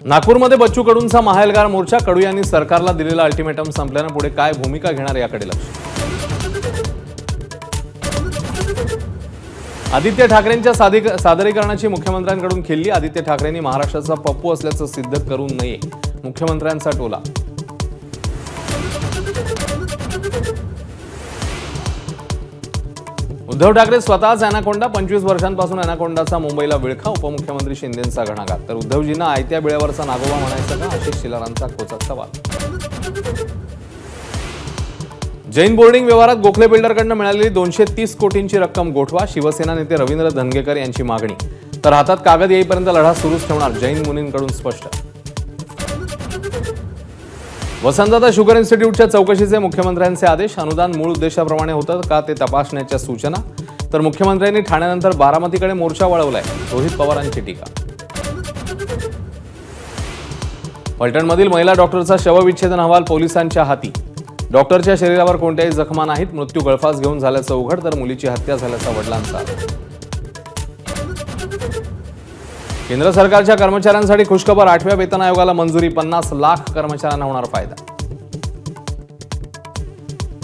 नागपूरमध्ये बच्चू कडूंचा महाएल्गार मोर्चा. कडू यांनी सरकारला दिलेला अल्टिमेटम संपल्यानं पुढे काय भूमिका घेणार याकडे लक्ष. आदित्य ठाकरेंच्या सादरीकरणाची मुख्यमंत्र्यांकडून खिल्ली. आदित्य ठाकरेंनी महाराष्ट्राचा पप्पू असल्याचं सिद्ध करू नये, मुख्यमंत्र्यांचा टोला. उद्धव ठाकरे स्वतःच अॅनाकोंडा. 25 वर्षांपासून अॅनाकोंडाचा मुंबईला विळखा. उपमुख्यमंत्री शिंदेंचा घणाघात. तर उद्धवजींना आयत्या बिळावरचा नागोबा म्हणायचा का, आशिष शिलारांचा खोचक सवाल. जैन बोर्डिंग व्यवहारात गोखले बिल्डरकडनं मिळालेली 230 कोटींची रक्कम गोठवा. शिवसेना नेते रवींद्र धनगेकर यांची मागणी. तर हातात कागद येईपर्यंत लढा सुरूच ठेवणार, जैन मुनींकडून स्पष्ट. वसंतदादा शुगर इन्स्टिट्यूटच्या चौकशीचे मुख्यमंत्र्यांचे आदेश. अनुदान मूळ उद्देशाप्रमाणे होतं का ते तपासण्याच्या सूचना. तर मुख्यमंत्र्यांनी ठाण्यानंतर बारामतीकडे मोर्चा वळवलाय, रोहित पवारांची टीका. फलटणमधील महिला डॉक्टरचा शवविच्छेदन अहवाल पोलिसांच्या हाती. डॉक्टरच्या शरीरावर कोणत्याही जखमा नाहीत. मृत्यू गळफास घेऊन झाल्याचं उघड. तर मुलीची हत्या झाल्याचा वडिलांचा आरोप. केंद्र सरकारच्या कर्मचाऱ्यांसाठी खुशखबर. 8व्या वेतन आयोगाला मंजुरी. 50 लाख कर्मचाऱ्यांना होणार फायदा.